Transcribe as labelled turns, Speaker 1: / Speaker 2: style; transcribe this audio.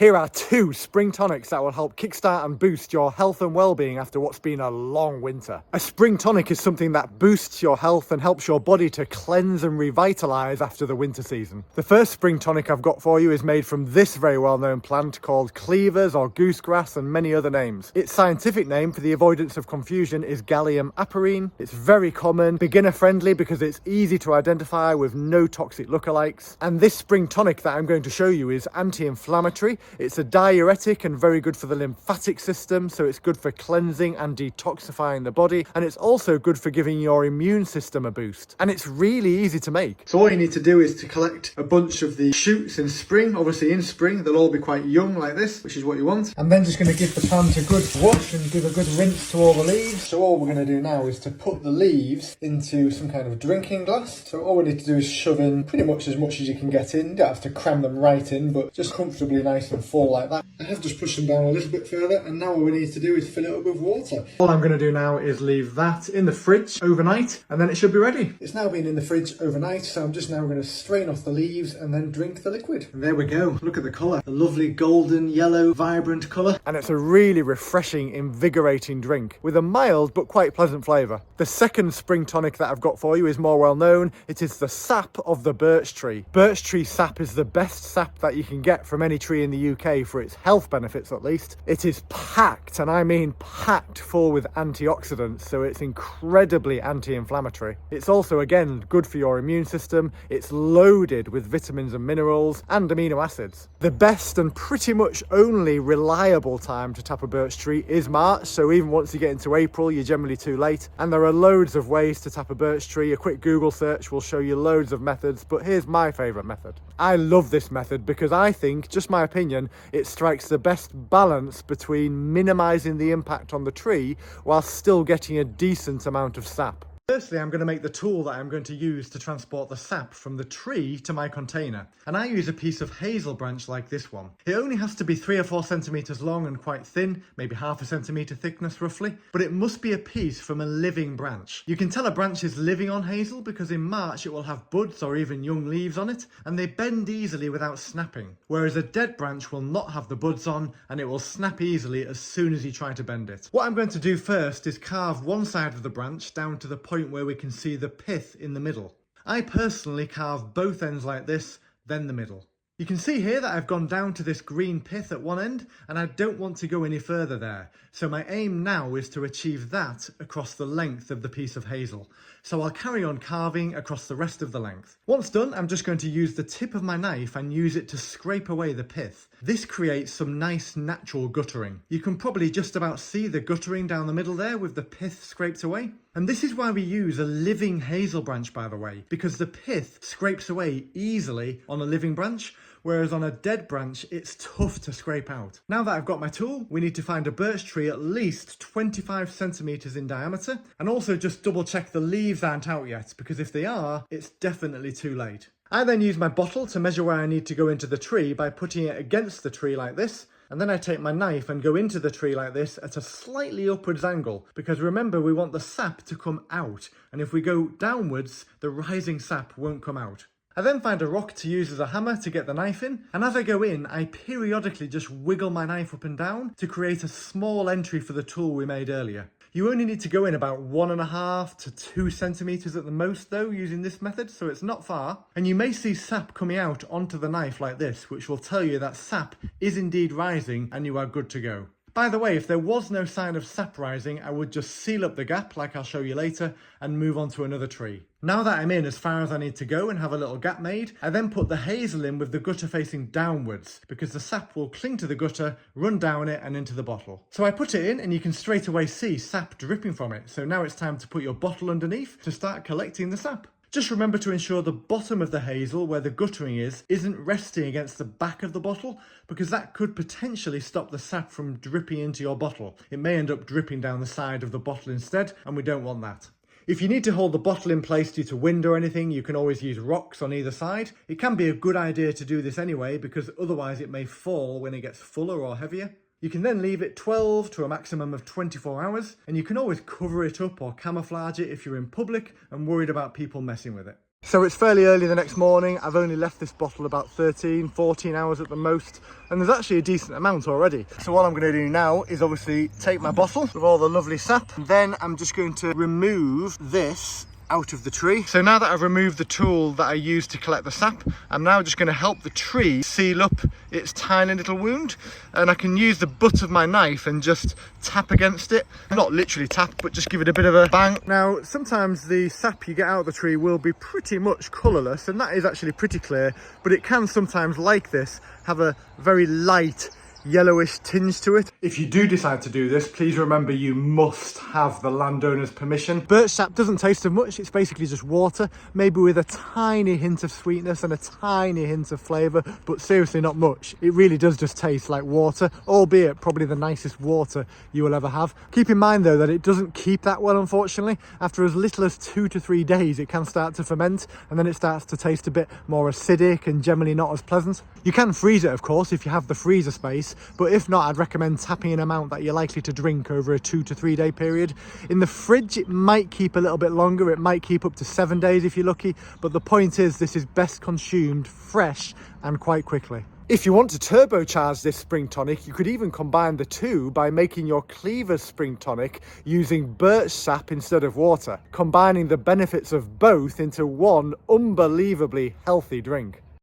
Speaker 1: Here are 2 spring tonics that will help kickstart and boost your health and well-being after what's been a long winter. A spring tonic is something that boosts your health and helps your body to cleanse and revitalise after the winter season. The first spring tonic I've got for you is made from this very well-known plant called Cleavers or goosegrass and many other names. Its scientific name, for the avoidance of confusion, is Gallium aperine. It's very common, beginner friendly because it's easy to identify with no toxic lookalikes. And this spring tonic that I'm going to show you is anti-inflammatory. It's a diuretic and very good for the lymphatic system, so it's good for cleansing and detoxifying the body, and it's also good for giving your immune system a boost. And it's really easy to make. So all you need to do is to collect a bunch of the shoots in spring. Obviously in spring they'll all be quite young like this, which is what you want. I'm then just going to give the plant a good wash and give a good rinse to all the leaves. So all we're going to do now is to put the leaves into some kind of drinking glass. So all we need to do is shove in pretty much as you can get in. You don't have to cram them right in, but just comfortably nice and full like that. I have just pushed them down a little bit further, and now all we need to do is fill it up with water. All I'm going to do now is leave that in the fridge overnight, and then it should be ready. It's now been in the fridge overnight, so I'm just now going to strain off the leaves and then drink the liquid. And there we go. Look at the colour. A lovely golden yellow vibrant colour. And it's a really refreshing, invigorating drink with a mild but quite pleasant flavour. The second spring tonic that I've got for you is more well known. It is the sap of the birch tree. Birch tree sap is the best sap that you can get from any tree in the UK for its health benefits at least. It is packed, and I mean packed full with antioxidants, so it's incredibly anti-inflammatory. It's also again good for your immune system. It's loaded with vitamins and minerals and amino acids. The best and pretty much only reliable time to tap a birch tree is March, so even once you get into April you're generally too late. And there are loads of ways to tap a birch tree. A quick Google search will show you loads of methods, but here's my favourite method. I love this method because I think, just my opinion, it strikes the best balance between minimising the impact on the tree while still getting a decent amount of sap. Firstly, I'm going to make the tool that I'm going to use to transport the sap from the tree to my container. And I use a piece of hazel branch like this one. It only has to be 3 or 4 centimetres long and quite thin, maybe half a centimetre thickness roughly, but it must be a piece from a living branch. You can tell a branch is living on hazel because in March it will have buds or even young leaves on it, and they bend easily without snapping, whereas a dead branch will not have the buds on and it will snap easily as soon as you try to bend it. What I'm going to do first is carve one side of the branch down to the point where we can see the pith in the middle. I personally carve both ends like this, then the middle. You can see here that I've gone down to this green pith at one end, and I don't want to go any further there. So my aim now is to achieve that across the length of the piece of hazel. So I'll carry on carving across the rest of the length. Once done, I'm just going to use the tip of my knife and use it to scrape away the pith. This creates some nice natural guttering. You can probably just about see the guttering down the middle there with the pith scraped away. And this is why we use a living hazel branch, by the way, because the pith scrapes away easily on a living branch, whereas on a dead branch, it's tough to scrape out. Now that I've got my tool, we need to find a birch tree at least 25 centimetres in diameter, and also just double check the leaves aren't out yet, because if they are, it's definitely too late. I then use my bottle to measure where I need to go into the tree by putting it against the tree like this, and then I take my knife and go into the tree like this at a slightly upwards angle, because remember we want the sap to come out, and if we go downwards, the rising sap won't come out. I then find a rock to use as a hammer to get the knife in, and as I go in, I periodically just wiggle my knife up and down to create a small entry for the tool we made earlier. You only need to go in about 1.5 to 2 centimetres at the most though using this method, so it's not far. And you may see sap coming out onto the knife like this, which will tell you that sap is indeed rising and you are good to go. By the way, if there was no sign of sap rising, I would just seal up the gap, like I'll show you later, and move on to another tree. Now that I'm in as far as I need to go and have a little gap made, I then put the hazel in with the gutter facing downwards, because the sap will cling to the gutter, run down it and into the bottle. So I put it in and you can straight away see sap dripping from it. So now it's time to put your bottle underneath to start collecting the sap. Just remember to ensure the bottom of the hazel, where the guttering is, isn't resting against the back of the bottle, because that could potentially stop the sap from dripping into your bottle. It may end up dripping down the side of the bottle instead, and we don't want that. If you need to hold the bottle in place due to wind or anything, you can always use rocks on either side. It can be a good idea to do this anyway, because otherwise it may fall when it gets fuller or heavier. You can then leave it 12 to a maximum of 24 hours, and you can always cover it up or camouflage it if you're in public and worried about people messing with it. So it's fairly early the next morning. I've only left this bottle about 13, 14 hours at the most, and there's actually a decent amount already. So what I'm going to do now is obviously take my bottle with all the lovely sap, and then I'm just going to remove this out of the tree. So now that I've removed the tool that I used to collect the sap, I'm now just going to help the tree seal up its tiny little wound, and I can use the butt of my knife and just tap against it. Not literally tap, but just give it a bit of a bang. Now sometimes the sap you get out of the tree will be pretty much colourless, and that is actually pretty clear, but it can sometimes, like this, have a very light yellowish tinge to it. If you do decide to do this, please remember you must have the landowner's permission. Birch sap doesn't taste of much. It's basically just water, maybe with a tiny hint of sweetness and a tiny hint of flavour, but seriously not much. It really does just taste like water, albeit probably the nicest water you will ever have. Keep in mind though that it doesn't keep that well, unfortunately. After as little as 2 to 3 days it can start to ferment, and then it starts to taste a bit more acidic and generally not as pleasant. You can freeze it, of course, if you have the freezer space, but if not, I'd recommend tapping an amount that you're likely to drink over a 2 to 3 day period. In the fridge it might keep a little bit longer, it might keep up to 7 days if you're lucky, but the point is this is best consumed fresh and quite quickly. If you want to turbocharge this spring tonic, you could even combine the two by making your Cleavers spring tonic using birch sap instead of water, combining the benefits of both into one unbelievably healthy drink.